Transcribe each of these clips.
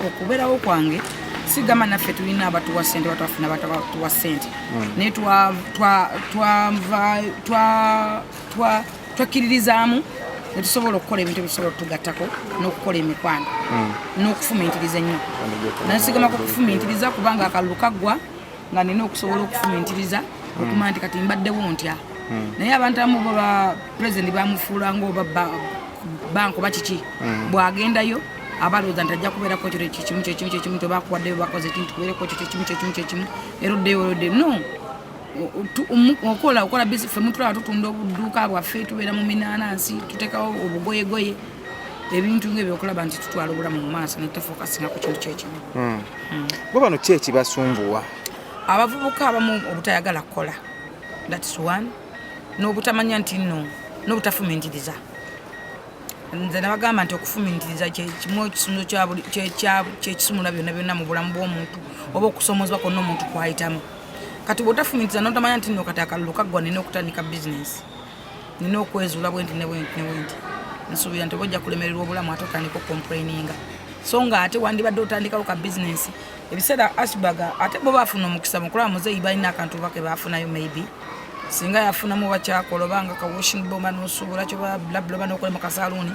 okubeerawo kwange sigamba naffe tulina abatuwa ssente batwafuna batatuwa ssente naye twakkiririzaamu ne tusobola okukola ebintu ebisobola okutugattako n'okukola emikwano n'okufumiitiriza ennyo naye sigamako okufumiitiriza kubanga akalulu kaggwa nga nina okusobola okufumiitiriza okumanya nti kati mbaddewo ntya naye abantu abamu baba pulezidenti bamufuula ngaoba banko bakiki bw'agendayo abalowooza nti ajja kubeerako ekiro kyekimu tebakuwaddeyo bakoze kintu kubeereko ekiro kyekimu era oddeyo no okola bisi ffe mutulaba tutunda obuduuka bwaffe tubeera mu minaanansi tuteekawo obugoyegoye ebintu ng'ebyo okulaba nti tutwala obulamu mu maaso ne tufokasinga ku kintu kyekimu bo bano ki ekibasumbuwa abavubuka abamu obutayagala kukola that's one n'obutamanya nti nno n'obutafumiitiriza nze nabagamba nti okufumiitiriza kyekimu ekisumuluzo kyekisumula byonna mu bulamu bw'omuntu oba okusoomozebwa kwonna omuntu kwayitamu kati bw'otafumiitiriza n'otamanya nti nno kati akalulu kaggwa nina okutandika bizinesi nina okwezuula bwenti ne bwenti nsuubira nti obajja kulemererwa obulamu ate otandika okomplaininga so nga ate wandibadde otandikawo ka bizinesi ebiseera asbaga ate bo baafuna omukisa mukulaba muzeeyi balina akantu bake baafunayo maybe singa yafunamu bakyakola obanga ka washing bomba n'osuubula kyobabulabuloba n'okola mu kasaluuni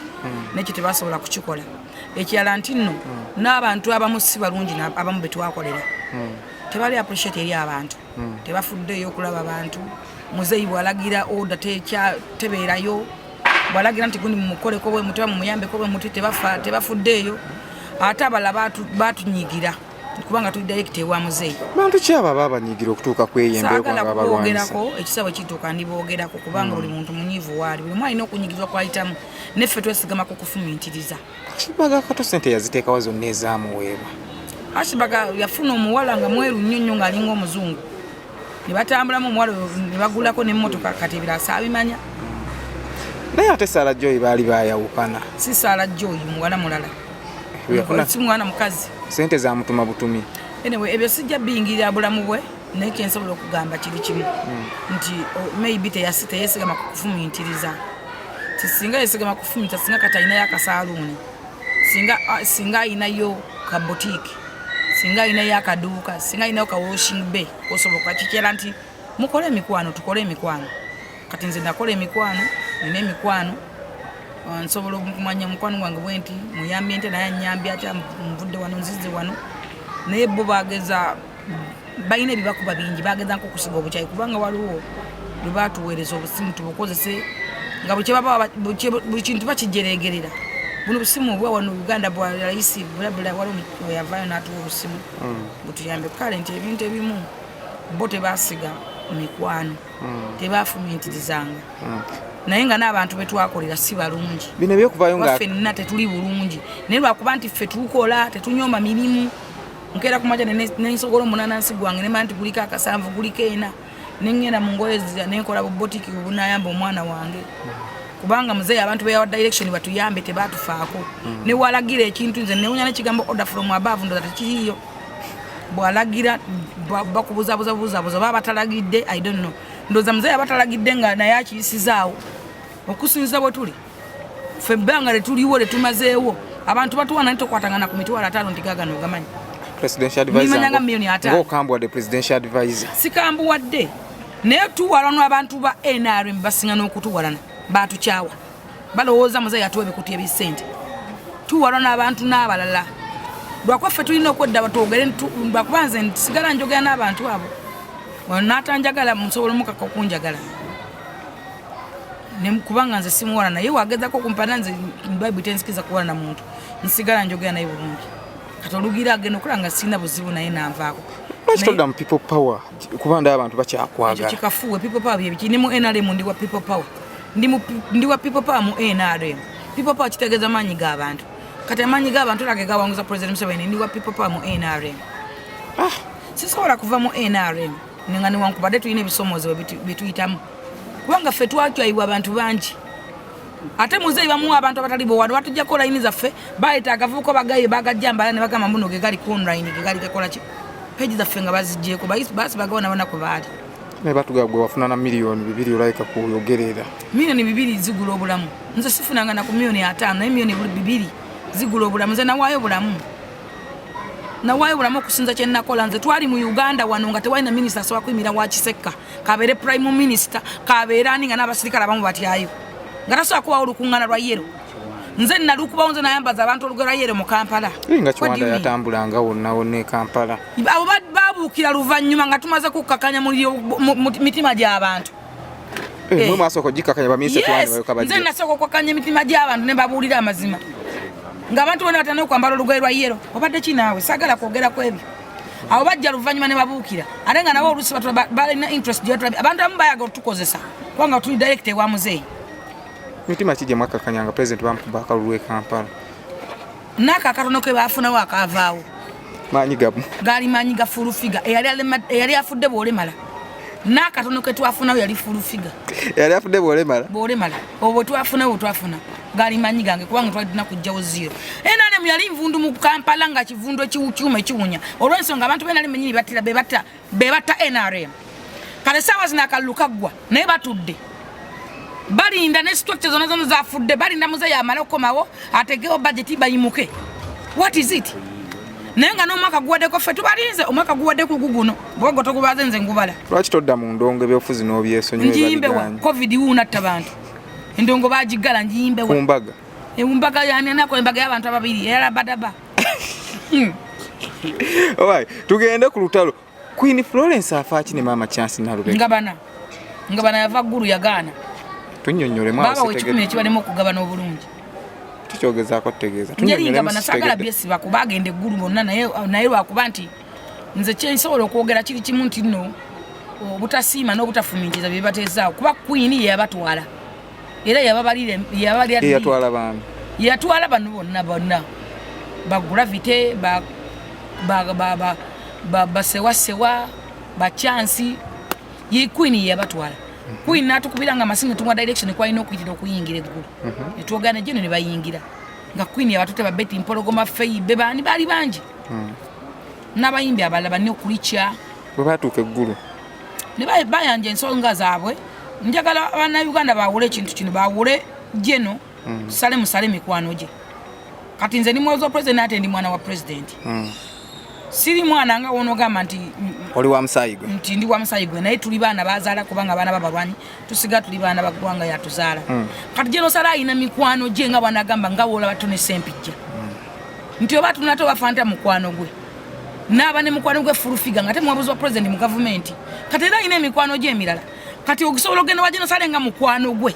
nekyo tebasobola kukikola ekirala nti nno n'abantu abamu si balungi abamu be twakolera tebali appreciate eri abantu tebafuddeyo okulaba abantu muzeeyi bw'alagira oda tebeerayo bw'alagira nti gundi mumukoleko bwe muti mumuyambeko bwe muti tebafuddeyo ate abala batunyigira kubanga tuli direct ewa muzeeyi bantu ki abo abanyigira okutuuka kweyembeeko abalwanisa ekisabo kituuka ndiboogerako kubanga buli muntu munyiivu waali buli mwalina okunyigizwa kwayitamu neffe twesigamako kufumiitiriza Ashibaga kato sente yaziteekawo zonna ezaamuweebwa Ashibaga yafuna omuwala nga mweru nnyo ng'alinga omuzungu ne batambulamu omuwala ne bagulako n'emmotoka kati ebirasa abimanya naye ate Sarah Joy baali baayawukana si Sarah Joy muwala mulala si mwana mukazi sente za mutuma butumi anyway ebyo sijja bingirira bulamu bwe naye kyensobola okugamba kiri kimu nti maybe teyesigama kufumiitiriza singa yesigama kufumiitiriza singa kati ayinayo akasaluuni singa ayinayo ka boutique singa ayinayo akaduuka singa ayinayo ka washing bay osobola okukakikera nti mukole emikwano tukole emikwano kati nze nakola emikwano nina emikwano nsobola okumanya mukwano gwange bwenti muyambye nte naye anyambye ate nvudde wano nzize wano naye bo bageza balina ebibakuba bingi bageza nkokusiga obukyayi kubanga waliwo lwe batuweereza obusimu tubukozese nga buli kintu bakijeregerera buno obusimu obwa wano Uganda bwa layisi bulabula waliwo yavaayo n'atuwa obusimu butuyambe kale nti ebintu ebimu bo tebasiga mikwano tebafumiitirizanga naye nga n'abantu betwakolera si balungi bino byokuvaayo nga ffe nina tetuli bulungi naye lwakuba nti ffe tukola tetunyoma mirimu nkeera kumaja nensogola omunanansi gwange nemanya nti guliko akasanvu guliko ena nengenda mu ngoye nenkola bubotiki obunayamba omwana wange kubanga muzeeyi abantu beyawa direction batuyambe tebatufaako ne walagira ekintu nze newunya n'ekigambo order from above ndoza tekiriyo bwalagira bakubuzabuza baba batalagidde I don't know ndoza muzeeyi abatalagidde nga naye akiyisizaawo okusinza bwe tuli ffe ebbanga letuliwo letumazeewo abantu batuwana nitokwatangana ku mitwalo 5 nti gaagano ogamanyi presidential advisor nimanyanga million 5 ng'okambwadde presidential advisor sikambuwadde naye tuwalana abantu ba NRM basinga n'okutuwalana batukyawa balowooza muzeeyi atuwa ebikutu ebisente tuwalana abantu n'abalala lwakwaffe tulina okwedda batwogere lwakuba nze sigala njogera n'abantu abo n'atanjagala musobola omukaka okunjagala kubanga nze simuwala naye wagezako okumpana nze Bible tensikiza kuwala na muntu nsigala njogera naye bulungi kati olugira agenda okola nga sirina buzibu naye nanvaako Lwaki mu people power kuba ndaba abantu bakyakwagala ekyo kikafuwe people power byebiki ni mu NRM ndi wa people power ndi wa people power mu NRM people power kitegeeza maanyi g'abantu kati amaanyi g'abantu lage gawanguza President Museveni ndi wa people power mu NRM sisobola kuva mu NRM nga newankubadde tulina ebisomozo byetuyitamu kubanga ffe twakyayibwa abantu bangi ate muzeeyi bamuwa abantu abatali bowano batujjako layini zaffe bayita akavubuko bagaye bagajjambala ne bagamba mbuno ge gali ku online ge gali gakola ki peji zaffe nga bazijjeeko basi bagabona banako baali naye batugamba gwe wafuna na miliyoni 2 olayika kuyogerera miliyoni 2 zigula obulamu nze sifunanga na ku miliyoni 5 naye miliyoni 2 zigula obulamu nze nawaayo obulamu na wayo bulamu okusinza kye nakola nze twali mu Uganda wano nga tewalina minisita asobola kuyimira wa Kisekka kabeere prime minister kabeere ani nga n'abasirikale abamu batyayo nga tasobola kubawo olukuŋŋaana lwa yero nze nalukubawo nze nayambaza abantu olugero lwa yero mu Kampala nga Kiwanda yatambulanga wonna e Kampala abo babuukira luvannyuma nga tumaze kukkakanya mu mitima gy'abantu mwe mwasooka ogikakanya baminisita twani nze nasooka okukkakanya emitima gy'abantu ne babuulira amazima ng'abantu bonna batandika okwambala olugoye lwa yero obadde ki naawe saagala kwogera ku ebyo abo bajja luvannyuma ne babuukira ate nga nabo oluusi balina interest gyetulabi abantu abamu bayaga otukozesa kubanga tuli direct ewa muzeeyi mitima ki gye mwakakanya nga pulezidenti bamukuba akalulu e Kampala naako akatono ke baafunawo akaavaawo maanyi gamu gaali maanyi ga fulufiga eyali afudde bw'olemala n'akatono ke twafunawo yali fulufiga yali afudde bw'olemala obwo twafunawo twafuna gaali maanyi gange kubanga twali tulina kujjawo zero NRM yali nvundu mu Kampala nga kivundu ekiwukyuma ekiwunya olw'ensonga abantu b'NRM nyini bebatta NRM kale saawa zino akalulu kaggwa naye batudde balinda ne structure zonna zonna zafudde balinda muzeeyi amale okukomawo ategewo budget bayimuke what is it naye nga n'omwaka guwaddeko ffe tubalinze omwaka guwadde ku guguno bwogo togubaze nze ngubala lwaki todda mu ndongo ebyobufuzi n'obyesonyiwe njiyimbewa covid wuunatta bantu endongo bagiggala njiyimbewa kumbaga embaga yanenako embaga y'abantu ababiri erabadaba alright tugende ku lutalo Queen Florence afaaki ne Maama Chance Nalubega ngabana yava ggulu yagaana tunnyonnyole baba wekikumi ekibalemu okugabana obulungi tukyogezaako tutegeeza njali ngabana saagala byesiba kuba agenda eggulu bonna naye lwakuba nti nze kyensobola okwogera kiri kimu nti nno obutasiima n'obutafumiitiriza bye bateezaawo kuba Queen yeyabatwala era yatwala bano bonna bagravite basewasewa bachansi ye Queen yabatwala Queen natukubira nga masinga tumwa direction kwa ino okuyitira okuyingira eggulu netwogana jeno ne bayingira nga Queen yabatute babeti mpologoma fei bebani bali bangi n'abayimbi abalala banne okulicha bwe batuuka eggulu ne bayanja ensonga zaabwe njagala abana Uganda bawule ekintu kino bawule jeno sale mikwano gye kati nze ni mwozo president ate ndi mwana wa president siri mwana nga wono gamba nti oli wa Musayigwe nti ndi wa Musayigwe naye tuli baana bazaala kubanga baana babalwanyi tusiga tuli baana bagwanga yatuzaala kati jeno sala ayina mikwano gye nga bwana gamba nga wola batone sempijja nti oba tunato bafanta mukwano gwe n'aba ne mukwano gwe fulufiga nga te mwabuzi wa president mu government kati era ayina emikwano gye emirala kati okusobola ogenda wajeno sale nga mukwano gwe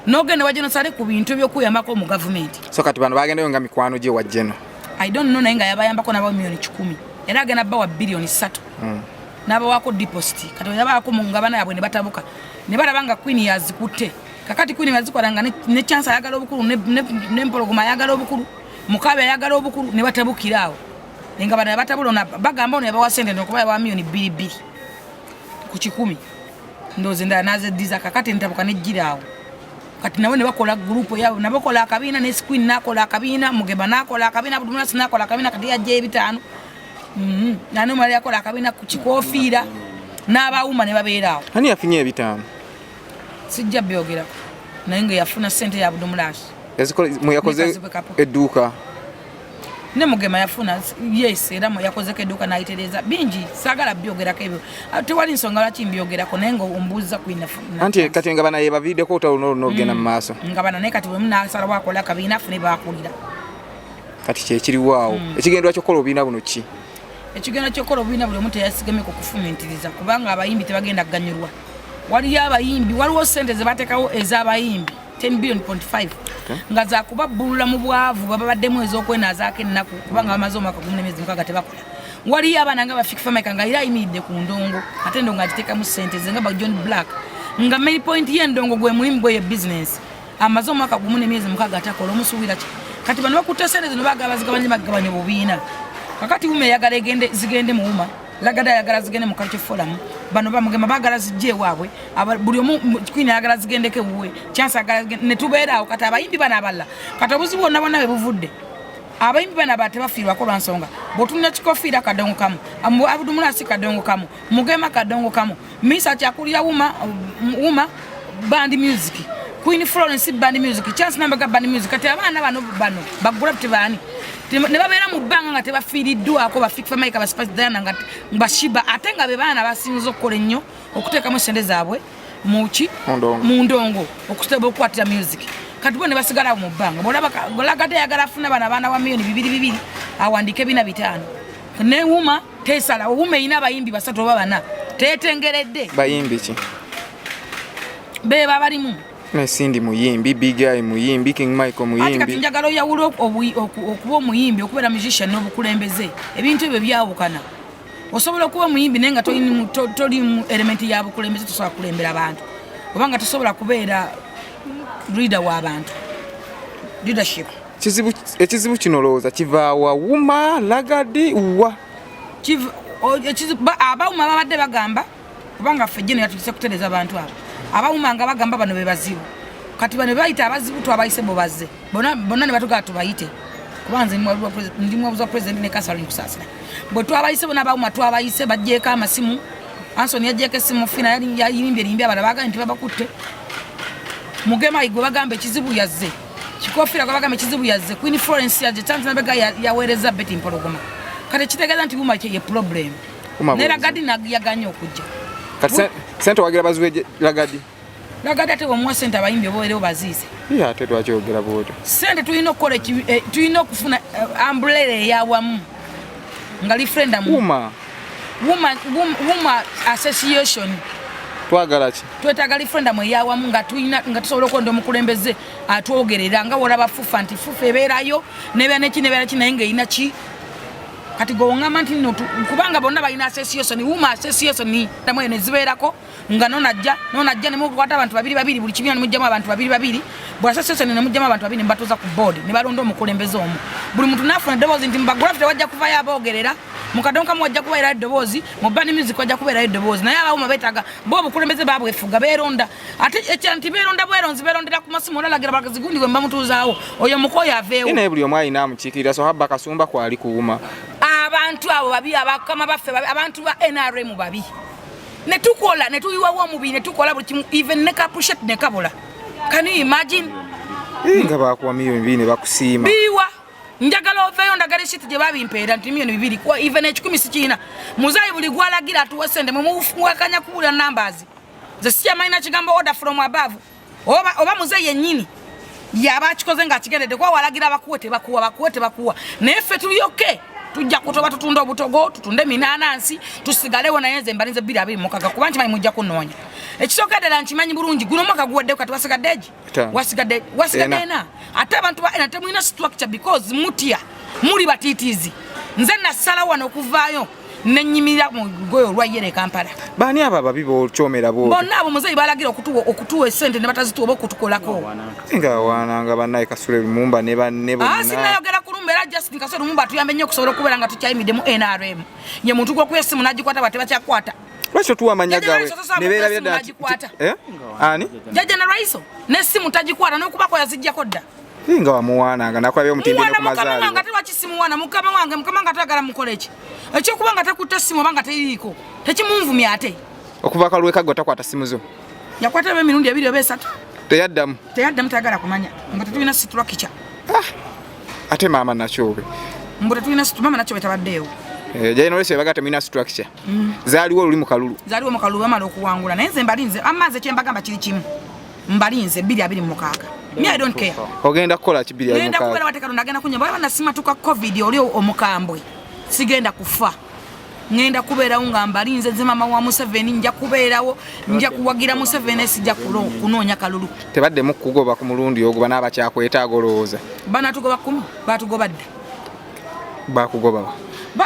n'ogenda wajeno sale ku bintu by'okuyambako mu government so kati bano bagendayo nga mikwano gye wajeno I don't know naye nga yabayambako nabo milioni 10 era agenda bawa bilioni 3 n'abawako deposit kati yabako mu ngabana yabwe ne batabuka ne balaba nga Queen yazikutte kakati Queen yazikolanga ne chance ayagala obukulu ne mpologoma ayagala obukulu mukabe ayagala obukulu ne batabukiraawo engabana yabatabulona bagamba ono yabawa sente nokuba yabawa milioni 2 ku 10 ndoze nda naze diza kakati ntabuka ne jiraawo kati nawe ne bakola group yabo nabakola akabina ne Queen nakola akabina Mugeba nakola akabina Abdullah nakola akabina kati yaje ebitano nane mali yakola akabina ku kikofiira n'abawuma ne babeeraawo ani yafunye ebitano sijja byogera naye nga yafuna sente ya Abdullah mu yakoze edduuka ne Mugema yafuna yes era mu yakoze edduuka nayitereza bingi sagala byogerako ebyo tewali nsonga lwaki mbyogerako naye nga ombuuza Queen anti kati nga bana yebaviddeko otawuno n'ogenda mu maaso nga bana naye kati bwe munasala wakola akabina afune bakulira kati kyekiriwaawo ekigendwa kyokkola obubiina buno ki ekigenda kyokkola obubiina buli omu teyasigameko okufumiitiriza kubanga abayimbi tebagenda kuganyulwa waliyo abayimbi waliwo sente ze bateekawo ez'abayimbi 10 billion 0.5 nga za kubabbulula mu bwavu babaddemu ez'okwenazaako ennaku kubanga bamaze omwaka 16 tebakola waliyo abaana nga bafiki fameka nga era ayimiridde ku ndongo ate endongo agiteekamu sente ze nga ba John Black nga main point y'endongo gwe mulimu gwe ye business amaze omwaka 16 atakola omusuubira ki kati bano bakutte sente zino bagabanya obubiina kakati wume yagala zigende mu wuma lagada yagala zigende mu culture forum bano bamugema bagala zijje waabwe buli omu Queen yagala zigendeke wuwe chance yagala ne tubeeraawo kati abayimbi bana aballa kati obuzibu bonna bwe buvudde abayimbi bana batebafiirwa ko lwansonga botunna kikofiira kadongo kamu Abdullah kadongo kamu Mugema kadongo kamu Misa kyakulira wuma band music Queen Florence band music chance number band music kati abaana bano bagula tebani ne babeera mu bbanga nga tebafiiriddwako bafikifa maika basipasdana nga bashiba ate nga be baana basinza okukola ennyo okuteekamu sente zaabwe mu ndongo okukwatira music kati bo ne basigala mu bbanga bolagate yagala afuna baana wa miliyoni 2 awandike bina 5 ne wuma tesala wuma ina abayimbi 3 oba 4 tetengeredde bayimbi ki be babalimu Mesindi muyimbi, Big Eye muyimbi, King Michael muyimbi. Ati njagalo ya wulo okuba muyimbi okubeera musician n'obukulembeze ebintu ebyo byawukana. Osobola okuba muyimbi naye nga toli mu element ya bukulembeze tosobola kulembera abantu. Obanga tosobola kubeera leader w'abantu. Leadership. Ekizibu kino looza kivaawa wuma lagadi wa. Abawuma babadde bagamba kubanga ffejje ne yatulise kutereza abantu abo. Abawumanga bagamba bano be bazibu kati bano bayita abazibu twabayise bo bazze bonna ne batuga tubayite kubanze ndi mwabuza president ne Catherine Kusasira bwe twabayise bona abawuma twabayise bajjeko amasimu Anthony yajjeko esimu fina yayimbye abana baga nti babakutte mugema igwe bagamba ekizibu yazze kikofira kwa bagamba ekizibu yazze Queen Florence yaje Tanzania bega yawereza beti mpologoma kati kitegeeza nti buma ye problem ne Lagadi yaganye okujja kati sente wagira bazuwe Lagadi ate omwa sente abayimbi oboere obaziise ate twakyogera bwotyo sente tulina okukola tulina okufuna umbrella eyawamu nga referendum woman association twagala ki twetaaga referendum eyawamu nga tusobola okulonda omukulembeze atwogerera nga wolaba fufa nti fufa ebeerayo nebeera ki naye ng'erina ki kati gongama nti no kubanga bonna balina association wuma association tamwe ne zibeerako nga nonajja ne mukwata abantu 2 buli kibiina ne mujjamu abantu 2 bwa association ne mujjamu abantu 2 mbatoza ku board ne balonda omukulembeze omu buli muntu nafuna dobozi nti mbagulafite wajja kuvayo abogerera mukadonka mwajja kubaira edobozi mubani music wajja kubaira edobozi naye abawuma betaga bo obukulembeze baabwe efuga beeronda ate ekyanti beeronda bweronzi beerondera ku masimu olalagira bakazigundi gwe mbamutuzaawo oyo mukoyo aveewo ine buli omwayi namukiikirira so habba kasumba kwali kuwuma abantu abo babi abakama baffe abantu ba NRM babi ne tukola ne tuyiwawo omubiri ne tukola buli kimu even ne appreciate ne kabola can you imagine nga bakuwa miliyoni 2 bakusiima biwa njagala oveyo ndagala shit je babimpeera nti miliyoni 2 kwa even 10 sikina muzayi buli gwalagira atuwesende mumuwakanya kubula numbers ze siya maina kigambo order from above oba muzayi yennyini yaba kikoze nga kigendede kwa walagira bakuwete bakuwa nefe tuliyoke tujja kutoba tutunda obutogo tutunde minanansi tusigalewo naye nze mbalinze 2 mukaga kuba nti manyi mujja kunonya ekisokedera nkimanyi bulungi guno mwaka guwedde kati wasigaddeji wasigaddeena ate abantu ba temulina structure because mutia muli batitizi nze nasala wano okuvaayo nenyimira mu goyo olwayere Kampala bani aba babi bokyomera bo bonna abo muzeyi balagira okutuwa esente ne batazituwa okutukolako nga wananga banaye Kasule Lumumba ne banne bonna sinayogera kulumbera Justin Kasule Lumumba tuyambe nnyo okusobola okubeera nga tukyayimidde mu NRM ye muntu gwo kwesimu nagikwata bate bakyakwata lwekyo tuwa amanya gawe nebeera byadda ani jaja na raiso nesimu tagikwata n'okubako yazijjako dda nga wamuwaananga nakulabye omutimbire ku mazaalibwa nga tewakisimu wana mukama wange nga tagala mukoleki ekyokuba nga takutta simu oba nga teriiko tekimunvumya ate okuva kalwekago takwata simu zo yakwata emirundi 2 oba 3 teyaddamu tayagala kumanya nga tetulina situlakica ate maama nakyobe mbu tetulina mama nakyo betabaddeewo generation bagata mina structure zaaliwo luli mu kalulu bamala okuwangula naye nze mbalinze amazzi ekyembagamba kiri kimu mbalinze 226 I don't care ogenda kukola ki 226 ngenda kubeera watekaronda agenda kunyamba baba nasimatuka covid oli omukambwe sigenda kufa ngenda kubeerawo nga mbalinze nze mama wa Museveni nja kubeerawo nja kuwagira Museveni sijja kunoonya kalulu tebadde mukugoba ku mulundi ogwo bana abakyakwetaaga olowooza banatugoba kumu batugobadde bakugoba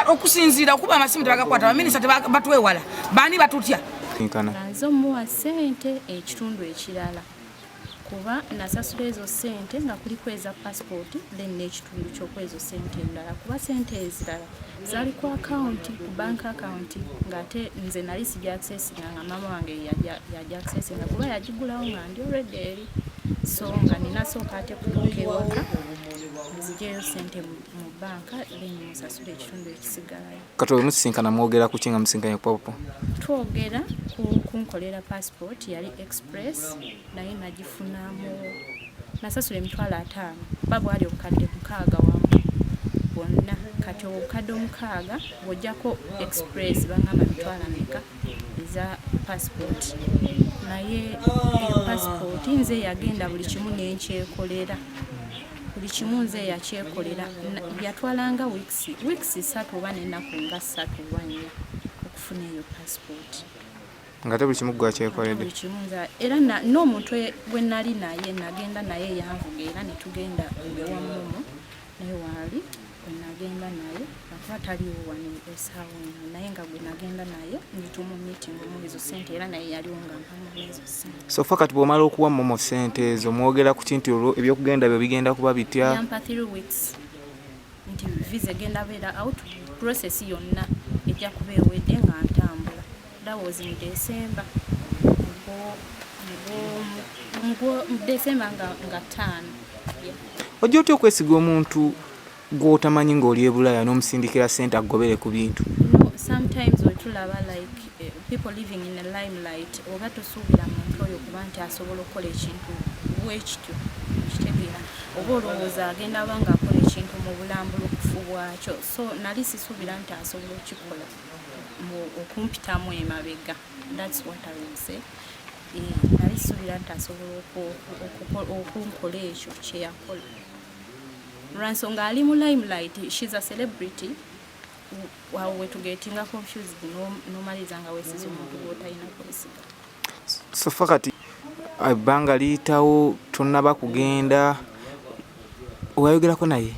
okusinziira okuba amasimu tebagakwata baminisita batuwewala bani batutya nazo muwa sente ekitundu ekirala kuba nasasula ezo sente nga kuliko eza passport then n'ekitundu ky'okwezo sente endala kuba sente ezirala zali ku account ku bank account ng'ate nze nali sijja accessinga nga mama wange yajja accessinga kuba yagigulawo nga ndi already eri so nga ninasooka ate kutuuka ewaka nzijeyo sente mu banka then musasula ekitundu ekisigalayo katowe musisinkana mwogera ku kinga musinkanye popo twogera kunkolera passport yali express naye nagifunamu nasasula emitwalo 5 kuba bwali obukadde 6 wamu bwonna kati obukadde omukaaga bw'ojjako express bangamba mitwala meka eza passport naye eyo passport nze yagenda buli kimu nenkyekolera buli kimu nze yakyekolera yatwalanga weeks 3 oba n'ennaku nga 3 oba 4 okufuna eyo passport nga te buli kimu gwakyekoledde buli kimu nza era n'omuntu gwe nali naye nagenda naye yanvuga era ne tugenda ewamumu naye waali gwe nagenda naye akuba taliwo wano esaawa eno naye nga gwe nagenda naye nitumu meeting omu ezo ssente era naye yaliwo nga mpamu n'ezo ssente so fa kati bw'omala okuwa momo ssente ezo mwogera ku kinti olwo ebyokugenda byo bigenda kuba bitya yampa 3 weeks nti visa egenda beera out process yonna ejja kuba ewedde nga ntambula that was in December mu December nga 5 ojja otya okwesiga omuntu gw'otamanyi ng'oli e Bulaya n'omusindikira ssente agobere ku bintu no sometimes wetulaba like people living in a limelight oba tosuubira muntu oyo kuba nti asobola okukola ekintu bwekityo kitegeera oba olowooza agenda aba nga akola ekintu mu bulambulukufu bwakyo so nali sisuubira nti asobola okikola okumpitamu emabega that's what I would say nali sisuubira nti asobola okunkola ekyo kyeyakola lwansonga ali mu limelight she's a celebrity wawe wetugetinga confused nomaliza nga wesiza omuntu gwotalina kwesiga so fa kati ebbanga liyitawo tonnaba kugenda owayogerako naye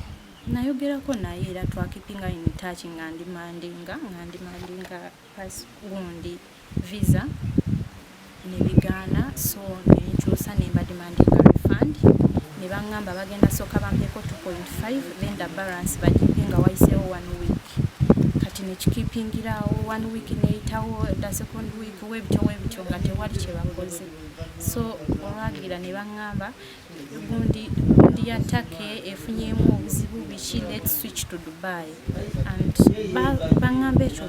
nayogerako naye era twakipinga in touch nga ndimandinga pass gundi visa nebigaana so nenkyusa nemba demandinga refund ne bangamba bagenda soka bampeko 2.5 then the balance bagipinga waisewo 1 week kati nekikipingirawo 1 week neitawo the second week webityo nga tewali kyebakoze so olwagira ne bangamba gundi yatake efunyemu obuzibu biki let's switch to Dubai and bangamba ekyo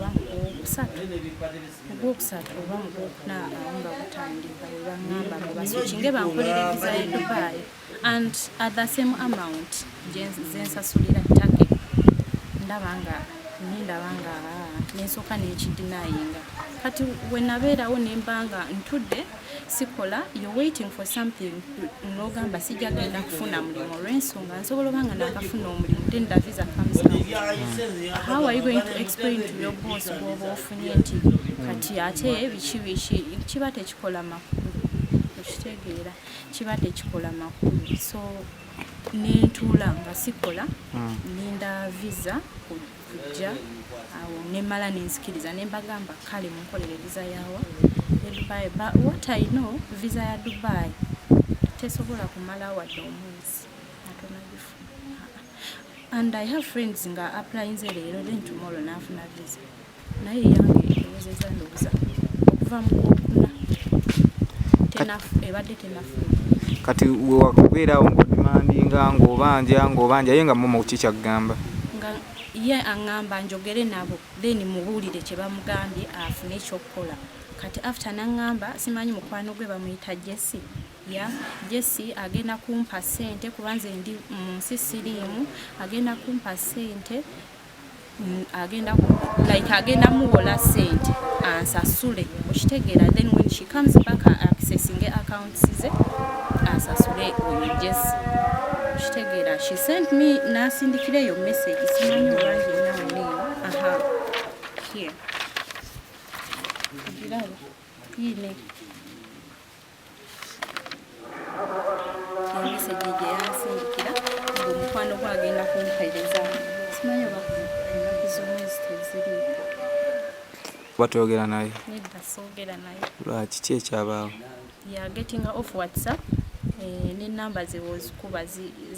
ogwokusatu oba mugwokuna nga butandika bangamba mubaswitchinge bankolera visa ya Dubai and at the same amount zensasulira take ndabanga nensoka nekidinayinga kati wenabeerawo nembanga ntudde sikola you're waiting for something nogamba sijja genda kufuna mulimu olw'ensonga nsobola obanga nakafuna omulimu then the visa comes out how are you going to explain to your boss bw'oba ofunye nti kati ate biki kiba tekikola makulu okitegeera kiba tekikola makulu so nentuula nga sikola ninda visa kujja awo nemala nenzikiriza nembagamba kale munkolere visa yawa Dubai but what I know visa ya Dubai tesobola kumala wadde omwezi atona gifuna and I have friends nga applying leero then tomorrow nafuna visa naye yange ewezeza ndowooza okuva mu okuna ebadde tenafuna kati wakubeerawo ng'odimandinga ng'obanja ye nga momo kikyagamba nga ye aŋŋamba njogere nabo then mubuulire kye bamugambye afune ekyokukola kati after naŋŋamba simanyi mukwano gwe bamuyita Jesse agenda kumpa ssente kuba nze ndi mu nsi siriimu agenda kumpa ssente agenda muwola ssente ansasule okitegeera then when she comes back accessing accounts ze asasule oyo Jesse okitegeera she sent me nasindikireyo message simanyi obangi naweneyo here yine message gye yansindikira ng'omukwano gwagenda kumpeereza simanyi oba ennaku z'omwezi teziriiko batoogera naye nedda soogera naye lwaki ki ekyabaawo yagetinga off WhatsApp n'ennamba zewozikuba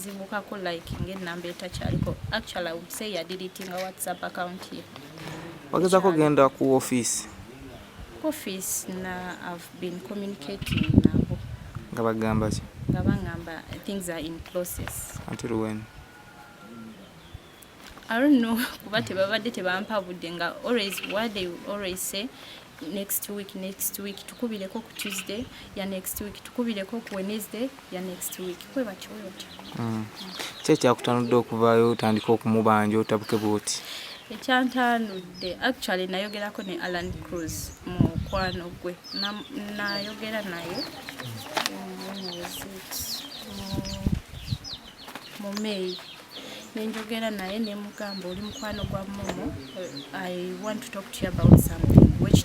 zibukako like ng'ennamba etacyaliko actually I would say yadilitinga WhatsApp account ye wagezako genda ku office na I've been communicating nabo nga bagamba ki nga bangamba things are in process until when I don't know kuba tebabadde tebampa budde nga always what they always say next week tukubireko ku Tuesday ya next week tukubireko ku Wednesday ya next week kwe batyo kye kyakutanudde okuvaayo otandika okumubanja otabuke bwoti? Ekyantanudde actually nayogerako ne Alan Cruz mu kwano gwe nayogera naye mu May nenjogera naye ne mugamba oli mukwano gwa Momo, I want to talk to you about something which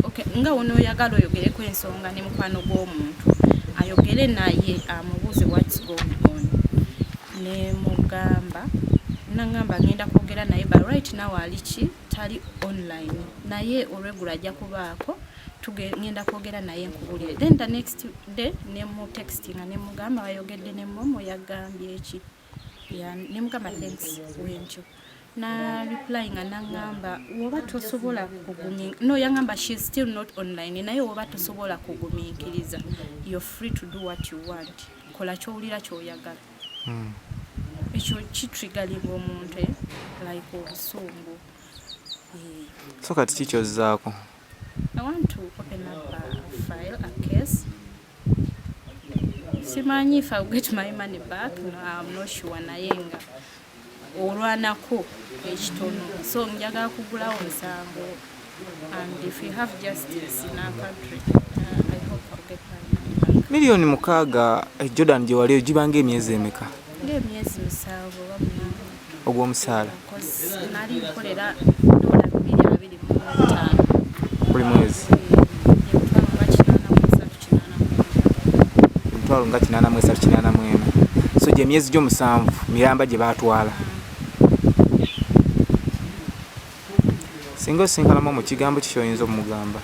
okay nga wono oyagala oyogereko ensonga ne mukwano gw'omuntu ayogere naye amubuuze what's going on. Ne mugamba nangamba ngenda kwogera naye but right now aliki tali online naye olwegula ajja kubaako ngenda kwogera naye nkubulire. Then the next day ne mu texting ne mugamba ayogedde ne Momo yagambye eki ne mugamba thanks wenjo na reply nga nangamba woba tosobola no yangamba she's still not online naye woba tosobola kugumiikiriza you're free to do what you want kola kyowulira kyoyagala. Ekyo kitrigalinga omuntu like obusungu. So kati kikyozzaako? I want to open up a file, a case. Simanyi if I'll get my money back, no, I'm not sure naye nga olwanako ekitono so njagala kugulawo omusango and if you have justice in our country I hope I'll get my money back. Milioni 6 Jordan gye wali ogibanga emyezi emeka? Ng'emyezi 7 oba 8. Ogw'omusaala? Nali nkolera $225 buli mwezi? Emitwalo nga 8384. So gye emyezi gyo 7 miramba gye baatwala. Singa osinkanamu mu kigambo kikyoyinza omugamba?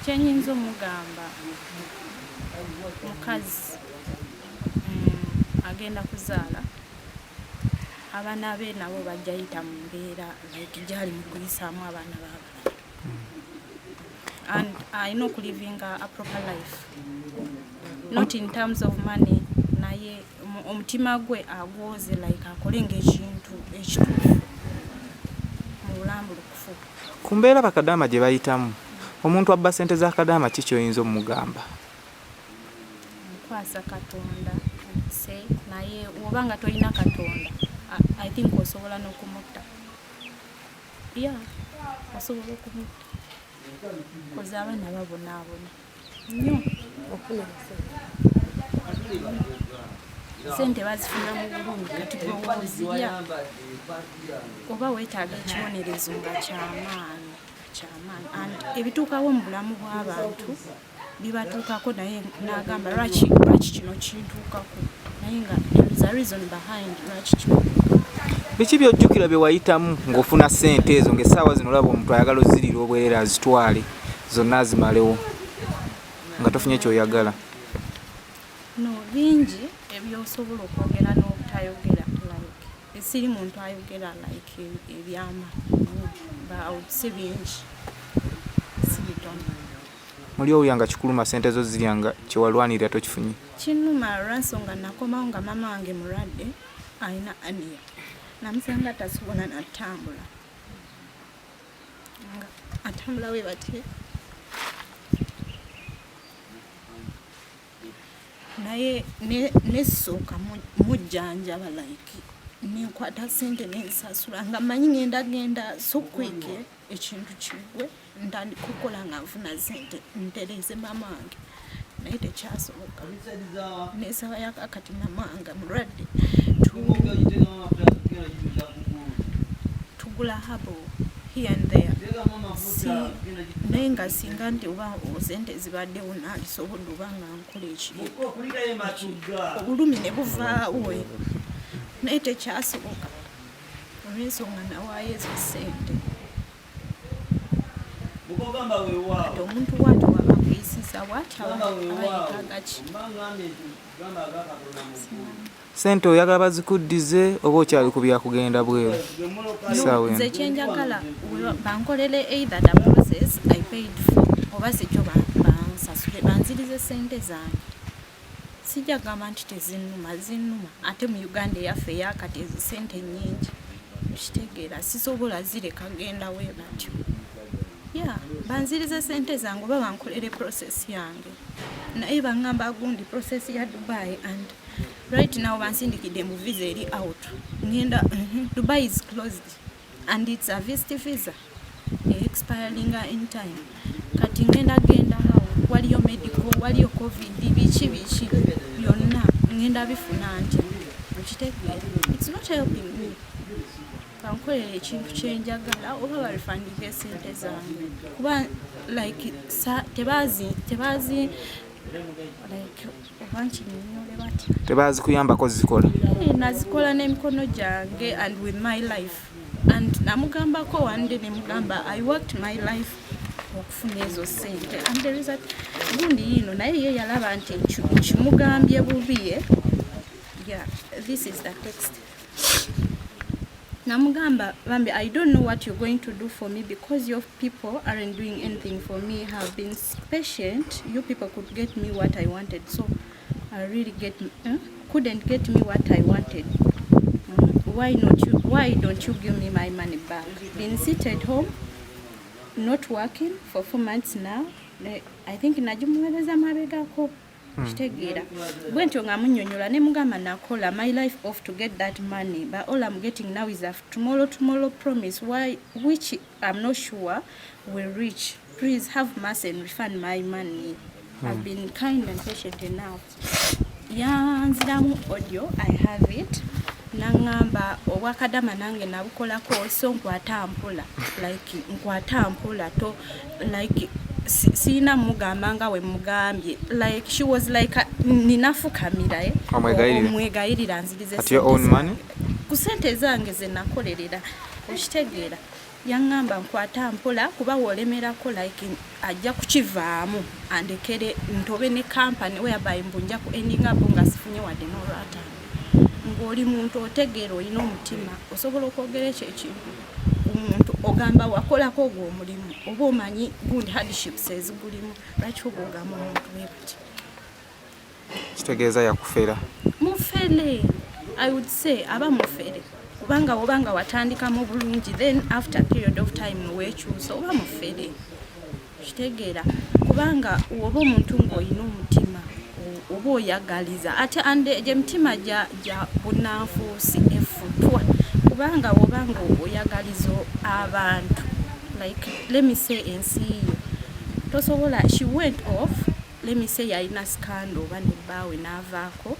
Kyenyinza omugamba mukazi agenda kuzaala abaana be nabo bajja yita mu mbeera like gyali mu kuyisaamu abaana baabwe and I know living a proper life not in terms of money naye omutima gwe agwoze like akolenga ekintu ekituufu mu bulambulukufu. Ku mbeera bakadaama gye bayitamu omuntu abba ssente za kadaama kikyoyinza omugamba? Kwasa Katonda se naye obanga toyina Katonda I think osobola n'okumutta. Osobola okumutta koza abaana babonaabona nnyo okufuna sente bazifuna mu bulungi kati gwewoozirya oba weetaaga ekibonerezo nga kyamaanyi and ebituukawo mu bulamu bw'abantu bibatuukako naye n'agamba lwaki kino kintuukako naye nga the reason behind lwaki kino. Biki byojjukira bye wayitamu ng'ofuna ssente ezo ng'essaawa zino olaba omuntu ayagala ozirira obwerere azitwale zonna azimalewo nga tofunye kyoyagala? No bingi ebyosobola okwogera n'obutayogera like esiri muntu ayogera like ebyama si bingi si bitono. Muli owulira kikuluma ssente zo ziryanga kyewalwanirira tokifunye? Kinnuma lwansonga nakomawo nga mama wange mulwadde alina ania namusanga tasobola natambula nga atambula we bate naye nesooka mujjanjaba like nenkwata ssente nensasula nga manyi ngenda so kweke ekintu kigwe ntandika okukola nga nfuna ssente ntereze mama wange naye tekyasoboka nesaba yakakati mama wange mulwadde tugula habo here and there naye nga singa nti oba sente zibaddewo naalisobodde oba nga nkola ekintu obulumi ne buvaawo naye tekyasoboka olw'ensonga nawaayo ezo ssente kati omuntu bw'ati wakakuyisiza bw'ati abayetaaga ki? Ssente oyagala bazikuddize oba okyali ku byakugenda bweru? Nze kyenjagala bankolere either the process I paid for oba sikyo bansasule banzirize ssente zange. Sijja gamba nti tezinnuma ate mu Uganda eyaffe eyakati ezo ssente nnyingi okitegeera sisobola zireka genda we batyo yeah banzirize sente zange oba bankolere process yange naye baŋŋamba gundi process ya Dubai and right now bansindikidde mu visa eri out ngenda Dubai is closed and it's a visa expiring in time kati ngenda awo waliyo medical waliyo covid biki byonna ngenda bifuna nti ukitegeera it's not helping me bankolera ekintu kyenjagala oba balifandike sente zange kuba like tebazi like obanchi ninyole bati tebazi kuyambako zikola nazikola n'emikono gyange and with my life and namugambako one day nemugamba I worked my life okufuna ezo sente and there is a gundi yino naye ye yalaba nti kimugambye bubiye yeah this is the text namugamba bambi I don't know what you're going to do for me because your people aren't doing anything for me have been patient you people could get me what I wanted so I really couldn't get me what I wanted why don't you give me my money back been seated home not working for 4 months now I think najumuweleza mabegako kitegeera bwentyo nga munnyonnyola ne mugamba nakola my life off to get that money but all I'm getting now is a tomorrow promise which I'm not sure will reach please have mercy and refund my money I've been kind and patient enough yanziramu audio I have it nangamba obwakadama nange nabukolako so nkwata mpula to like sina mugamba nga we mugambye like she was like ninafukamira omwegayirira nzirize at your own money ku sente zange ze nakolerera okitegeera yaŋŋamba nkwata mpola kuba wolemerako like ajja kukivaamu andekere ntobe ne company whereby mbunja ku ending up nga sifunye wadde n'olwata ng'oli muntu otegeera olina omutima osobola okwogera ekyo ekintu omuntu ogamba wakolako ogwo omulimu oba omanyi gundi hardships ezigulimu lwaki ogogamba omuntu bwebati kitegeeza yakufera mufere I would say aba mufere kubanga watandikamu bulungi then after a period of time wekyusa oba mufere kitegeera kubanga oba omuntu ng'olina omutima oba oyagaliza ate ande gyemitima gya bunanfuusi efutwa kubanga wobanga oyagaliza abantu like let me say ensi yo tosobola she went off let me say yalina scandal oba nebbaawe n'avaako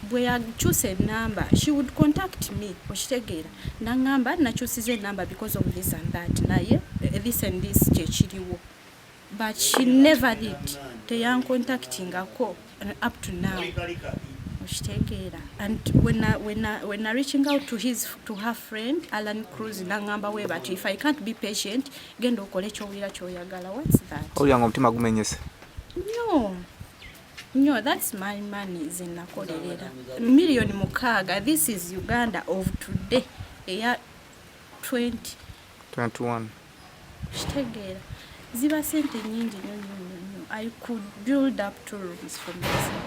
bwe yakyusa enamba she would contact me okitegeera naŋŋamba nakyusiza enamba because of this and that naye this and this kyekiriwo but she never did teyancontactingako up to now okitegeera and when I reaching out to her friend Alan Cruz naŋŋamba we but if I can't be patient genda okole ekyowulira kyoyagala what's that oluyanga omutima gumenyese no that's my money zenakolerera million mukaaga this is Uganda of today eya 2021 kitegeera ziba sente nyingi nnyo I could build up 2 rooms for myself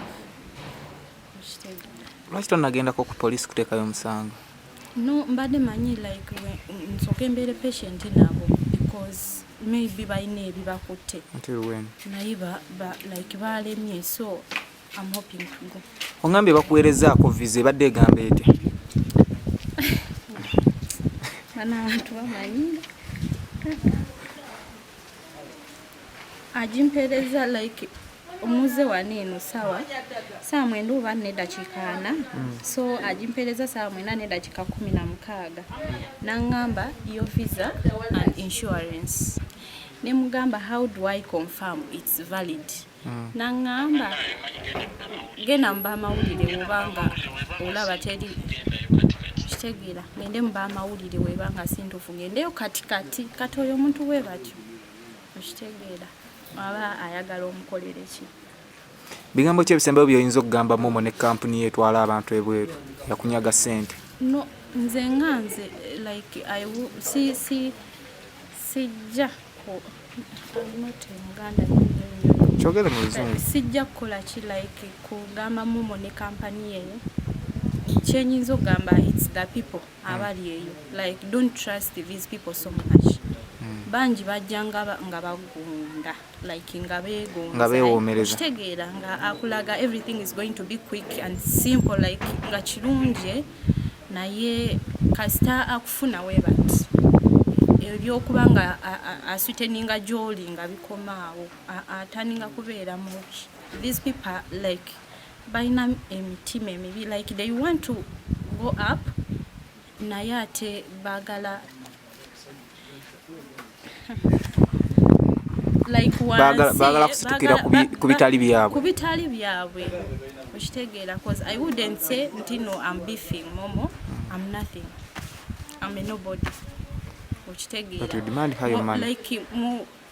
kitegeera lwaki tonagendako ku police kuteekayo omusango no mbadde manyi like nsooka embeere patient nabo because maybe balina ebibakutte until when naye like balemye so I'm hoping to go ongambye bakuweerezaako visa ebadde egamba ete bana abantu bamanyira ajimpereza like omuze waneeno sawa saa 9:04 so ajimpereza saa 9:16 naŋŋamba your visa and insurance nemugamba how do I confirm it's valid naŋŋamba genda muba amawulire webanga olaba teri kitegeera ngende muba amawulire webanga sintufu gendeyo katikati kati oyo omuntu we batyo okitegeera aba ayagala omukolere ki bigambo ki ebisembayo byoyinza okugamba Momo ne kampuni etwala abantu ebweru yakunyaga sente no nze nganze like sijja kyogere mu luzungu sijja kukola ki like kugamba Momo ne kampani eyo kyenyinza okugamba it's the people abali eyo like don't trust these people so much bangi bajja nga bagunda like nga beewomereza kitegeera nga akulaga everything is going to be quick and simple like nga kirungi naye kasita akufuna webat ebyokuba nga asweteninga gyoli nga bikomaawo ataninga kubeera mubi. These people like balina emitima emibi like they want to go up naye ate baagala like baagala kusitukira ku bitali byabwe okitegeera cause I wouldn't say nti no I'm beefing Momo, I'm nothing, I'm a nobody okitegeera but you demand higher money like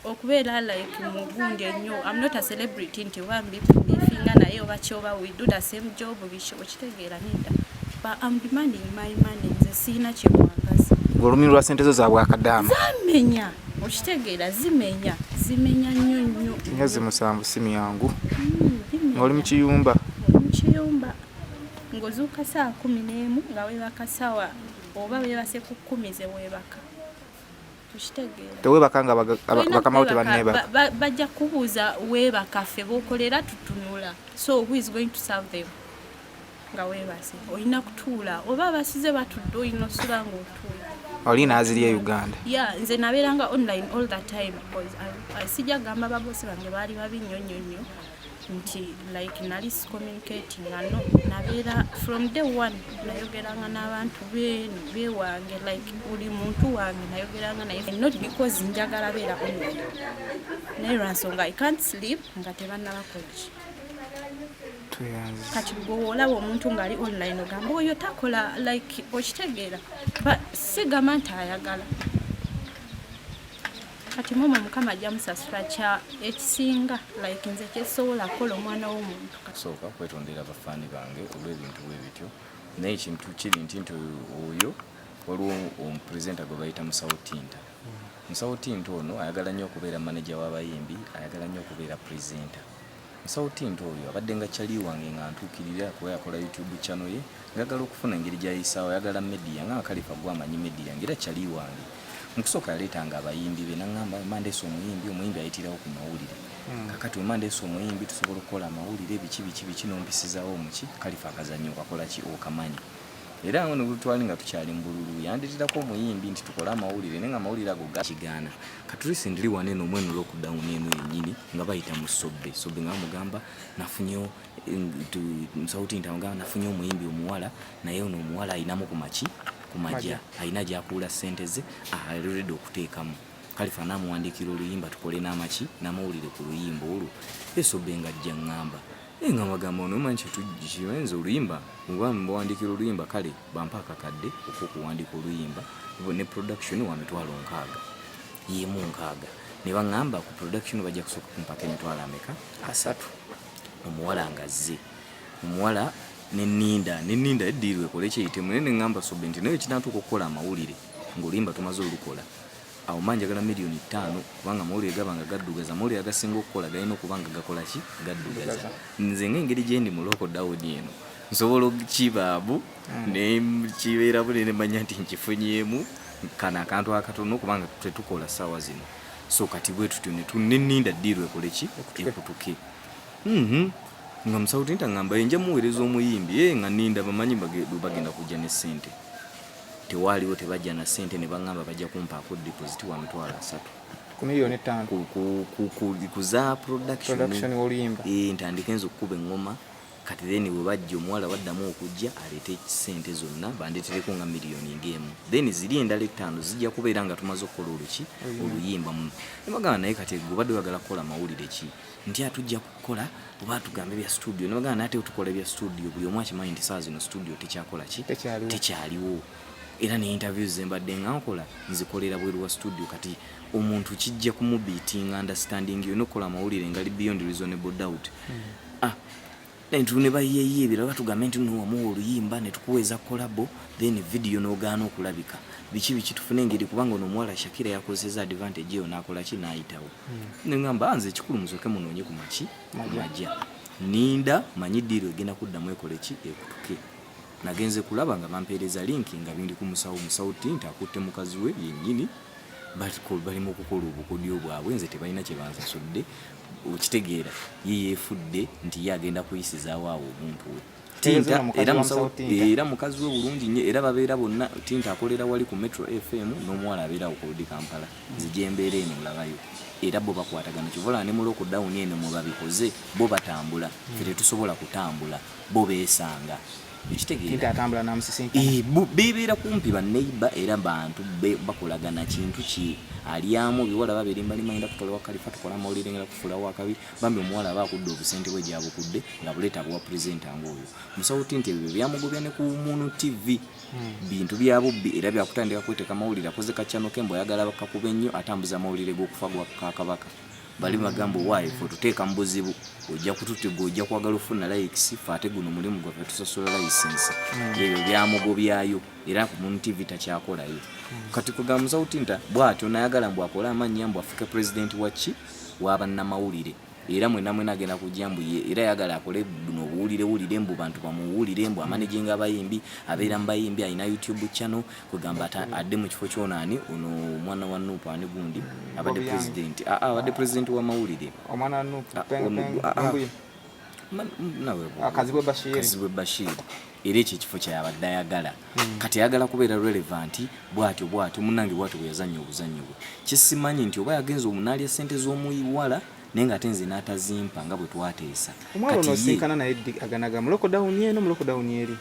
okubeera like mugundi ennyo I'm not a celebrity nti wambifinga naye oba kyoba we do the same job bisho okitegeera nida but I'm demanding my money nze siina kyekwangaza ng'olumiro lwa sente zo zaabwe akadaama zamenya okitegeera zimenya nnyo nyazi musanvu simu yangu ng'oli mu kiyumba ng'ozuuka saa 11 nga weebaka sawa oba weebase ku 10 ze weebaka tewebaka nga bakamawo tebanneebaka bajja kubuuza weebakaffe b'okolera tutunula so who is going to serve them nga weebase olina kutuula oba basize batudde olina osula ng'otuula olina aziri e Uganda nze nabeeranga online all the time because sijja gamba babosi bange baali babi nnyo nti like nali communicating nabeera from day one nayogeranga n'abantu bewange like buli muntu wange nayogeranga naye not because njagala beera online naye lwansonga I can't sleep nga tebannabakolaki kati olaba omuntu ng'ali online ogamba oyo takola like okitegeera but sigamba nti ayagala kati Momo Mukama ajja musasula kya ekisinga like nze kyesobola kukola omwana w'omuntu kasooka kwetondera abafaani bange olw'ebintu bwe bityo naye ekintu kiri nti oyo waliwo omupresenta gwe bayita Musawo Tinta ono ayagala nnyo okubeera manager w'abayimbi ayagala nnyo okubeera presenta Musawo Tinta oyo abadde nga kyali wange nga ntuukirira kuba yakola YouTube channel ye ngagala okufuna engeri gy'ayisaawo ayagala media nga Khalifa gw'amanyi media ngera kyali wange mukusooka yaleetanga abayimbi be naŋŋamba Mandeso omuyimbi ayitirawo ku mawulire kakati Mandeso omuyimbi tusobola okukola amawulire biki n'ompisizaawo muki Khalifa akazannyo okakola ki okamanyi era ono butwali nga tukyali mu bululu yandirirako omuyimbi nti tukole amawulire naye nga amawulire ago gakigaana katulisi ndiri wane eno omweno lockdown eno yennyini nga bayita mu Sobbe nga bamugamba nafunyewo Musawo Tinta nga nafunye omuyimbi omuwala naye ono omuwala ayinamu kumajja alina gyakuula ssente ze already okuteekamu Khalifa n'amuwandiikira oluyimba tukole n'amawulire ku luyimba olwo Sobbe nga ajja ŋŋamba nga magamba ono manyi kiwenza oluyimba oba mbawandiikira oluyimba kale bampa akakadde okukuwandiika oluyimba ne production wa mitwalo 6 yemu 6 ne baŋŋamba ku production bajja kusooka kumpaka emitwalo ameka 3 omuwala ngazze omuwala neninda eddiirwe ekole kyeyitemu naye neŋŋamba Sobbe nti naye kinatuuka okukola amawulire ng'oluyimba tumaze olukola awo manje agala miliyoni 5 kubanga amawulire gabanga gaddugaza amawulire agasinga okukola galina okubanga gakola ki gaddugaza nze ng'engeri gye ndi mu lockdown eno nsobola okukibaabu ne kibeera bunene manya nti nkifunyemu kana akantu akatono kubanga tetukola ssaawa zino so kati bwe tutyo neninda ddiirwe ekole ki ekutuke nga Musawo Tinta ngamba nja muweereza omuyimbi nga ninda bamanyi bagenda kujja ne ssente tewaaliwo tebajja na ssente ne baŋŋamba bajja kumpaako deposit wa mitwalo 3 ku miliyoni 5 ku za production oluyimba ntandika enza okukuba eŋŋoma kati then bwe bajja omuwala baddamu okujja aleete ssente zonna bandeetereko nga miliyoni ng'emu then ziri endala 5 zijja kubeera nga tumaze okukola oluyimba nebagamba naye kati gwe wagala kukola mawulire ki nti atujja kukola oba tugambe bya studio nebagamba naye ate tukola bya studio buli omu akimanyi nti saa zino studio tekyakola ki tekyaliwo era ne interviews zembadde nga nkola nzikolera bweru wa studio kati omuntu kijja kumubiitinga understanding yo nokola amawulire ngali beyond reasonable doubt nentu ne bayiyeyiye ebirala batugambe nti nowamuwa oluyimba ne tukuweza kolabo then video n'ogaana okulabika biki tufune engeri kubanga ono omuwala Shakira yakozesa advantage yo n'akola ki n'ayitawo neŋŋamba nze ekikulu musooke munoonye ku majja ninda manyi ddiiro egenda kuddamu ekole ki ekutuke nagenze kulaba nga bampeereza linki nga bindi ku Musawo Tinta akutte mukazi we yennyini bali mu kukola obukodyo bwabwe nze tebalina kye bansasudde okitegeera ye yeefudde nti ye agenda kuyisizaawo awo omuntu we Tinta era mukazi we bulungi nnyo era babeera bonna Tinta akolera wali ku Metro FM n'omuwala abeera ku Kodi Kampala nzije embeera eno mulabayo era bo bakwatagana kivola ne mu lockdown eno mu babikoze bo batambula ffe tetusobola kutambula bo beesanga ekitegeera atambula namusisinkana bebeera kumpi banneiba era bantu bakolagana kintu ki aliamu biwala babiri mbali mayinda kutolewa kalifa tukola mawulire ngera kufula wakabi bambi omuwala abakudde obusente bwe gyabukudde nga buleta bwa presenter ngoyo musawo Tinta ebyo byamugobya ne ku Munu TV bintu byabubbi era byakutandika kweteka mawulire akoze kachano kembo yagala bakakuba ennyo atambuza mawulire g'okufa gwa Kakabaka bali magambo wife tuteeka mbuzibu ojja kututigo ojja kwagala ofuna likes fate guno mulimu gwa tusosola license ebyo byamugobyayo era ku Munu TV takyakolayo kati kugamba musawo Tinta bwatyo nayagala mbu akola amannya mbu afike president wachi wabannamawulire era mwena agenda kujambu era yagala akole buno buwulire mbu bantu bamuwulire mbu amanaging abayimbi abeera mbayimbi alina YouTube channel kugamba adde mu kifo kyonani ono mwana wa Nuupu ani gundi abadde president wa mawulire omwana Nuupu Kazibwe Bashir era ekyo ekifo kyabadde ayagala kati ayagala kubeera relevant bwatyo munange bwatyo bwe yazannya obuzannyo bwe kisimanyi nti oba yagenza omunaalya ssente z'omuyiwala nenga tenze natazimpa nga bwe twateesa omwalo no sinkana na eddi aganaga muloko down eri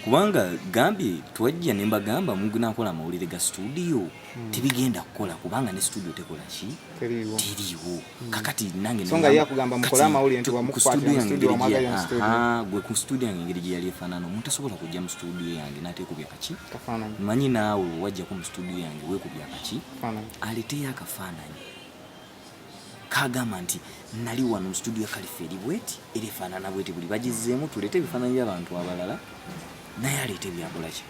kubanga gambye twajja ne mbagamba muguna akola mawulire ga studio tebigenda kukola kubanga ne studio tekola ki teriwo kakati nange songa yakugamba mukola mawulire nti wamukwatira studio wamagayo studio gwe ku studio yange ngeri gye yali efaanana omuntu asobola kujja mu studio yange n'ateekubya kaki kafaananyi manyi naawe wajja ku mu studio yange weekubya kaki aleteyo akafaananyi kagamba nti nali wano mu studio ya Kaliferi bweti era efaanana bweti buli bagizeemu tulete ebifaananyi by'abantu abalala naye aleete byakola ki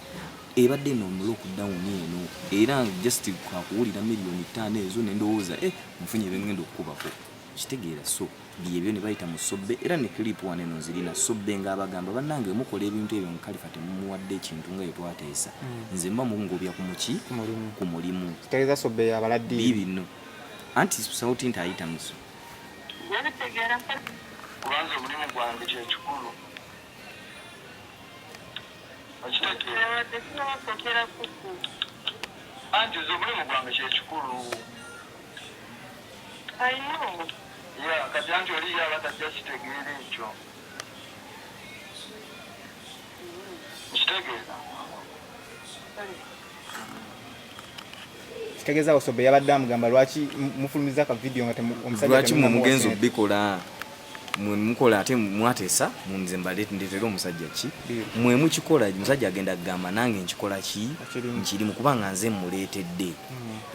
ebadde no mu lockdown eno era just kwakuwulira miliyoni 5 ezo nendowooza mufunye bengenda okukubako kitegeera so byebyo ne bayita mu Sobbe era ne clip wane no zirina Sobbe nga abagamba bannange mukola ebintu ebyo Kalifa temumuwadde ekintu nga yetwateesa nze mba mungobya ku muki ku mulimu tereza Sobbe yabaladde bibino anti Musawo Tinta ayita muso yabitegera kubanza omulimu gwange kyekikulu okitegeera anti nze omulimu gwange kyekikulu kati anti oli yaba tajja kitegeera ekyo kitegeera kitegeeza Sobbe yabadde amugamba lwaki mufulumiza ka video nga omusajja lwaki mugenzo bikola mukola ate mwateesa munze ndetera omusajja ki mwe mukikola omusajja agenda kugamba nange nkikola ki nkiri mu kubanga nze muleetedde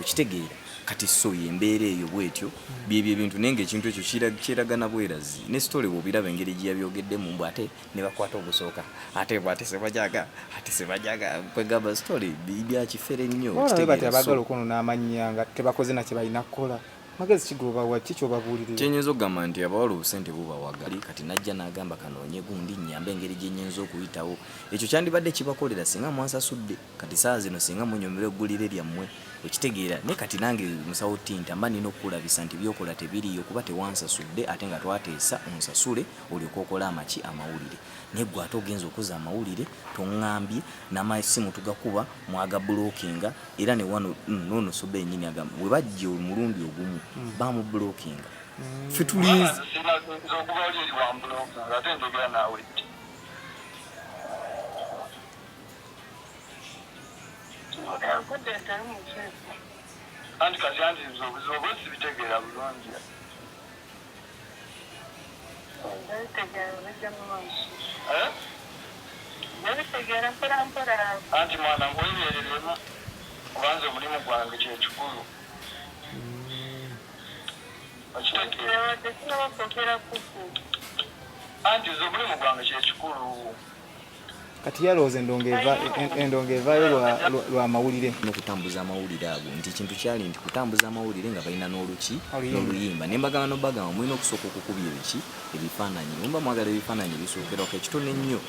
okitegeera kati so yembeera eyo bwetyo byebyo ebintu nenge ekintu ekyo kiragana bwerazi ne story bw'obiraba engeri gye yabyogeddemu mbu ate ne bakwata ogusooka ate bwate sebajaga kwegamba story byakifere nnyo okitegeera abagala okunona amannya nga tebakoze na kye balina kukola magezi kigoba waki kyobabuulirira kyenyiza okugamba nti abawala obusente bubawagali kati najja n'agamba kanoonye gundi nyambe engeri gye nnyinza okuyitawo ekyo kyandibadde kibakolera singa mwansasudde kati saa zino singa munyomera eggulire lyammwe okitegeera ne kati nange Musawo Tinta mba nina okukulabisa nti byokola tebiriyo kuba tewansasudde ate nga twateesa onsasule olyoka okola amaki amawulire naye gwe ate ogenza okuza amawulire toŋŋambye n'amasimu tugakuba mwaga blockinga era ne wano nono Sobbe yennyini agamba bwe bajja omulundi ogumu bamu blockinga ffe tulinze anti kati anti zoba sibitegeera bulungi anti mwana weebereremu kubanza omulimu gwange kyekikulu anti nze omulimu gwange kyekikulu kati yalooza endonga evaayo lwa mawulire n'okutambuza amawulire ago nti kintu kyali nti kutambuza amawulire nga balina n'oluyimba nembagamba nobagamba mulina okusooka okukubya ebifaananyi mumba mwagala ebifaananyi bisookerwako ekitone nnyo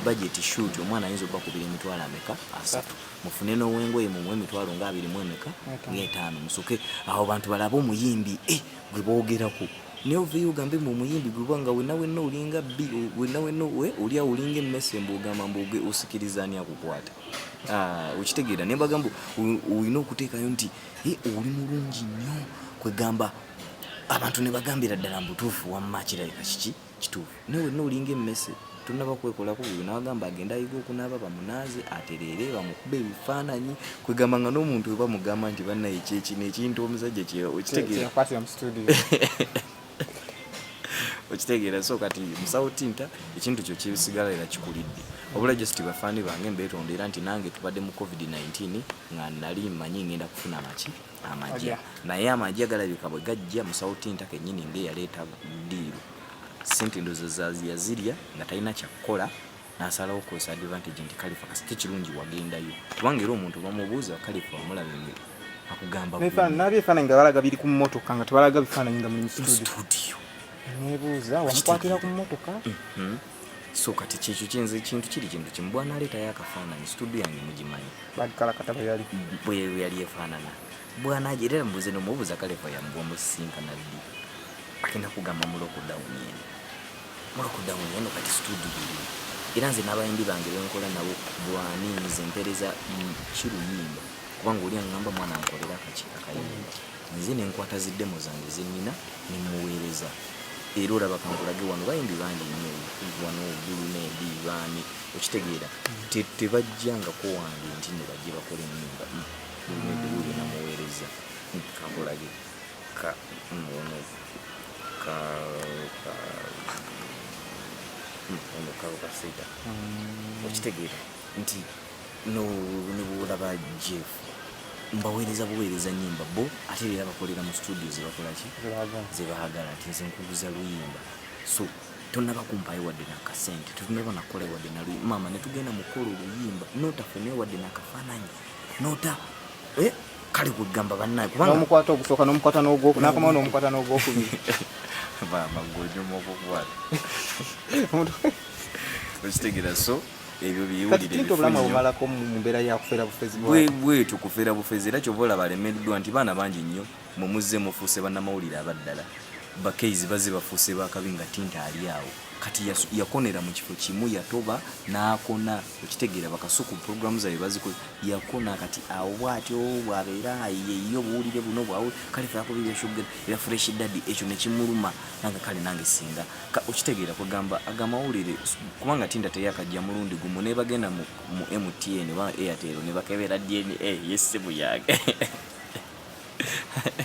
budget shoot omwana ayinza obbakubira emitwalo ameka 3 mufune n'owengoye mumwe emitwalo nga 25 musoke awo bantu balabe omuyimbi gwe boogerako naye ovayo ogambe mu omuyimbi gwebanga wenna olinga wenna olya olinga emmese mbogamba mboge osikirizaani akukwata okitegeera naye mbagamba olina okuteekayo nti oli mulungi nnyo kwegamba abantu ne bagambira ddala mbutuufu wamma kirabika kiki kituufu naye wenna olinga emmese tunaba kwekolako bwe nabagamba agenda ayiga okunaaba bamunaaze atereere bamukube ebifaananyi kwegamba nga n'omuntu we bamugamba nti bannaye kyekino ekintu omusajja okitegeera so kati musawo tinta ekintu kyo kisigala era kikulidde obula just bafaani bange mbeetondera nti nange tubadde mu covid-19 nga nali manyi ngenda kufuna amagye naye amagye agalabika bwe gajja musawo tinta kennyini ngeyaleeta ddiiru sente ndozo yazirya nga talina kyakukola n'asalawo okukozesa advantage nti kalifa kasite kirungi wagendayo kubanga era omuntu bamubuuza kalifa omulabe akugamba n'ebifaananyi nga balaga biri ku mmotoka nga tebalaga bifaananyi nga muli mu studio nebuuza wamukwatira ku mmotoka so kati kyekyo kyenze ekintu kiri kintu kimu bwana aleetayo akafaananyi studio yange mugimanyi bakalakata bwe yali efaanana bwana agerera mbuze nomubuuza kalefa yamubwa musisinkana ddi akenda kugamba mu lockdown eno kati studio biri era nze n'abayimbi bange benkola nabo bwaninze mpereza kiruyimba kubanga oli aŋŋamba mwana nkolera akayimba nze nenkwata ziddemo zange zenina nemuweereza era olaba kankulage wano bayimbi bangi nnyo wano Buluneedi baani okitegeera tebajjangako wange nti ne bajje bakola ennyimba Buluneedi wuyo namuweereza kankulage ono kasita okitegeera nti nobulaba Jeff mbaweereza buweereza nyimba bo ate era bakolera mu studio zebakolaki zebaagala nti nze nkubuza luyimba so tonnabakumpayo wadde nakasente tetunaba nakola wadde maama netugenda mukola oluyimba notafune wadde nakafaananyi nota kale kwegamba bannaye kubanga nomukwata ogusooka nomukwata nakomawo nomukwata n'ogwokubiri bamagonyuma okukwata okitegeera so ebyo biwulire obulamu bumalako mu mbeera yakufeera bufezi bwetu kufeera bufezi era kyoba olaba alemeddwa nti baana bangi nnyo mumuzze mufuuse bannamawulire abaddala bakeizi bazze bafuuse bakabi nga tinta ali awo kati yakonera mu kifo kimu yatoba n'akona okitegeera bakasuku programu zaabwe baziko yakona kati awo bwatyo bwabeera yeyo obuwulire buno bwawe kale faako bibyashugera era fresh daddy ekyo nekimuluma nange kale nange singa okitegeera kugamba agamawulire kubanga tinda teyakajja mulundi gumu ne bagenda mu MTN ba Airtel ne bakebera DNA yesimu yake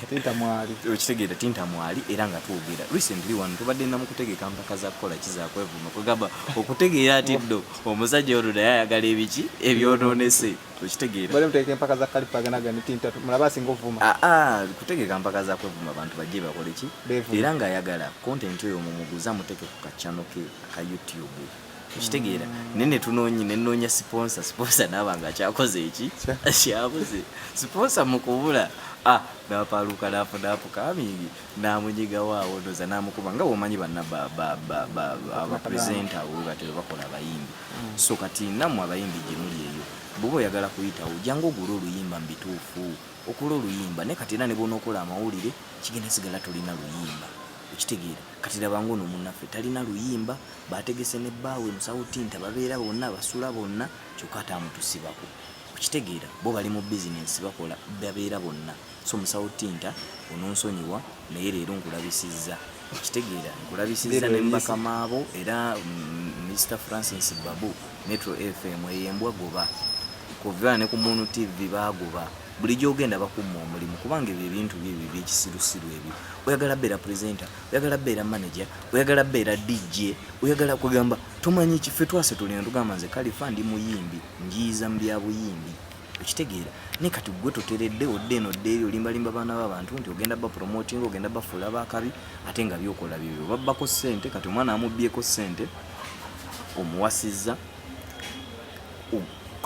tinta mwali okitegeera tinta mwali era nga twogera recently wano tubadde namu kutegeka mpaka za kukola kizakwevuma kugamba okutegeera ati ddo omusajja ono naye ayagala ebiki ebyonoonese okitegeera bale mutegeka mpaka za kalifa ganaga ni tinta mulaba singa ovuma kutegeka mpaka za kwevuma abantu bajje bakole ki era nga ayagala content oyo mumuguza muteke ku kachano ke aka YouTube okitegeera nene tunonyi nenoonya sponsor n'abanga kyakoze eki kyabuze sponsor mukubula napaluka nafunapo kamingi namunyiga waawo ndoza namukuba nga womanyi banna abapresenta we batero bakola abayimbi so kati namwe abayimbi gye muli eyo bwoba oyagala kuyitawo jangu ogula oluyimba mbituufu okula oluyimba ne kati era ne bonaokola amawulire kigenda sigala tolina luyimba okitegeera kati labangu ono munnaffe talina luyimba bategese ne bbaawe musawo tinta babeera bonna basula bonna kyokka ataamutusibako okitegeera bo bali mu bizinensi bakola babeera bonna so musawo tinta ononsonyiwa naye leero nkulabisizza okitegeera nkulabisizza nembaka maabo era Mr. Francis Babu Metro FM eyembwa goba kuva ne ku Munu TV bagoba bulijjo ogenda bakumma omulimu kubanga ebyo ebintu byebi byekisirusiru ebyo oyagala beera presenter oyagala beera manager oyagala beera DJ oyagala kugamba tumanyi kife twase tulina tugamba nze Kalifa ndi muyimbi njiiza mu bya buyimbi okitegeera ne kati gwe toteredde odde eno dde olimbalimba baana b'abantu nti ogenda ba promoting ogenda bafuula bakabi ate nga byokola bibyo babbako ssente kati omwana amubbyeko ssente omuwasizza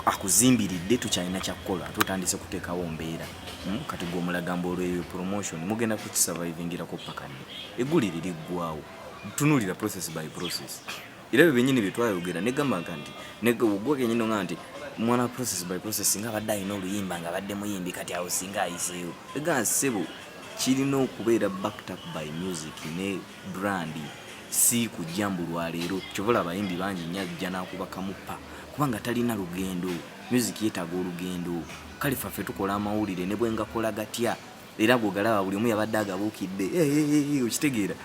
akuzimbiridde tukyalina kyakkola tutandise kuteekawo mbeera kati gw'omulagamba olw'eyo promotion mugenda kukisurvivingirako paka nne eggulire liggwawo tunulira process by process era byo byennyini bye twayogera negamba nti gwe kenyino nga nti mwana process by process nga abadde alina oluyimba nga abadde muyimbi kati awo singa ayiseewo ega ssebo kirina okubeera backed up by music ne brand si kujja mbu lwaleero kyobola abayimbi bangi nnyo ajja n'akubakamupa kubanga talina lugendo music yeetaaga olugendo kale faffe tukola amawulire ne bwe ngakola gatya era bw'ogalaba buli omu yabadde agabuukidde okitegeera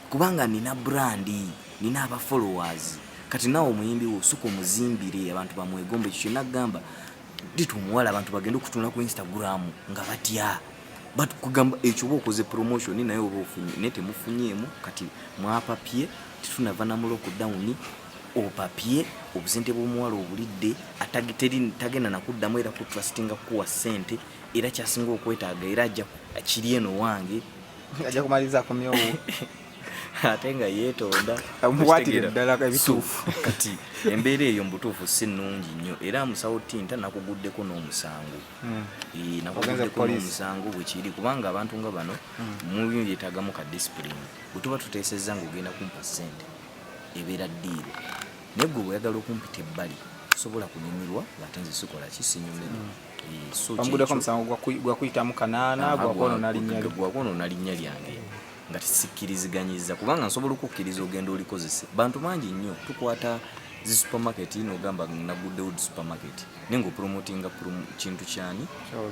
kubanga nina brandi nina aba followers kati naawe omuyimbi wo suka omuzimbire abantu bamwegombe ekyo kyennagamba ditumuwala abantu bagenda okutunula ku Instagram nga batya but kugamba ekyo oba okoze promotion naye oba ofunye naye temufunyeemu kati mwapapye titunava na mu lockdown opapye obusente bw'omuwala obulidde tagenda nakuddamu era kutrustinga kuwa ssente era kyasinga okwetaaga era ajja kiri eno wange ajja kumaliza akomyewo ate nga yeetonda amukwatire ddala ebituufu kati embeera eyo mbutuufu si nnungi nnyo era musawo tinta nakuguddeko n'omusango nakuguddeko n'omusango bwe kiri kubanga abantu nga bano muyeetaagamu ka discipline bwe tuba tuteesezza ng'ogenda kumpa ssente ebeera ddiiro naye gwe bweyagala okumpita ebbali sobola kunyumirwa ng'ate nze sikola kisinnyumire bamuguddeko omusango gwakuyitamu kanaana gwakwonoona linnya lyange nga tisikkiriziganyizza kubanga nsobola okukkiriza ogenda olikozese bantu bangi nnyo tukwata zi supermarket n'ogamba naguddewo di supermarket naye ng'opromotinga kintu kyani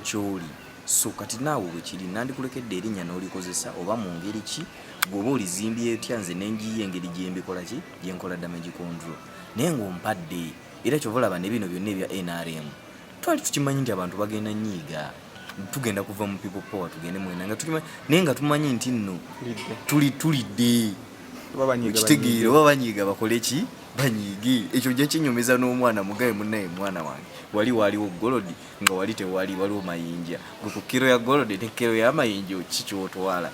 kyoli so kati naawe bwe kiri nandikulekedde erinnya n'olikozesa oba mu ngeri ki bw'oba olizimbye etya nze nenjiye engeri gyembikola ki gyenkola damage control naye ng'ompadde era kyovalaba ne bino byonna ebya NRM twali tukimanyi nti abantu bagenda nnyiiga tugenda kuva mu people power tugende mwena nga tukimanyi naye nga tumanyi nti nno tulidde kitegeera oba banyiiga bakole ki banyiige ekyo gye kinyumeza n'omwana mugaye munnaye mwana wange wali waliwo golodi nga wali tewali waliwo mayinja ku kiro ya golodi ne kiro y'amayinja ki kyotwala